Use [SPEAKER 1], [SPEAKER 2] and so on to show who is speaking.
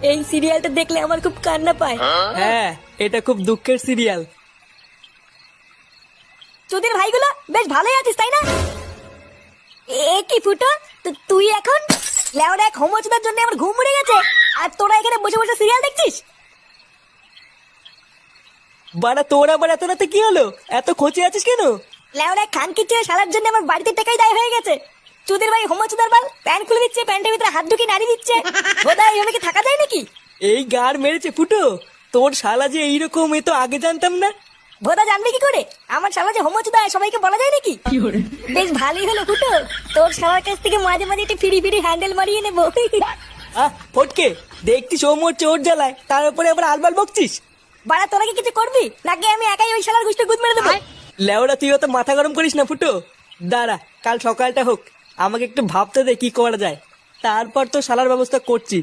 [SPEAKER 1] এই সিরিয়ালটা দেখলে আমার খুব কান্না পায়।
[SPEAKER 2] হ্যাঁ, এটা খুব দুঃখের সিরিয়াল।
[SPEAKER 1] তোদের ভাইগুলো বেশ ভালোই আছিস তাই না? এ কি ফুটো, তুই এখন লেওরা এক হোমোচুদার জন্য আমার ঘুম উড়ে গেছে, আর তোরা এখানে বসে বসে সিরিয়াল দেখছিস?
[SPEAKER 2] বাড়া তোর আবার এত রাতে কি হলো? এত খোঁচে আছিস কেন?
[SPEAKER 1] লেওরা খান কিচ্ছে শালার জন্য আমার বাড়িতে টাকাই দায় হয়ে গেছে। তোদের ভাই হোমোচুদার বাল প্যান্ট খুলে দিচ্ছে, প্যান্টের ভিতরে হাত ঢুকিয়ে নাড়ি দিচ্ছে। বোধা এইভাবে কি থাকা যায় নাকি?
[SPEAKER 2] এই গাড় মেরেছে ফুটো, তোর শালা যে এইরকম এ তো আগে জানতাম না।
[SPEAKER 1] বোধা জানবি কি করে আমার শালা যে হোমোচুদা সবাইকে বলা যায় নাকি? বেশ ভালোই হলো ফুটো, তোর শালার কাছ থেকে মাঝে মাঝে একটু ফিরি ফিরি হ্যান্ডেল মারিয়ে নেবো।
[SPEAKER 2] ফটকে, দেখছিস ও মোর চোর জ্বালায়, তার উপরে আবার আলবাল বকছিস।
[SPEAKER 1] বাড়া তোরা কি কিছু করবি নাকি আমি একাই ওই শালার গুষ্টি গুদ মেরে দেবো?
[SPEAKER 2] লেওড়া তুই অত মাথা গরম করিস না ফুটো। দাঁড়া, কাল সকালটা হোক, আমাকে একটু ভাবতে দে কি করা যায়, তারপর তো শালার ব্যবস্থা করছি।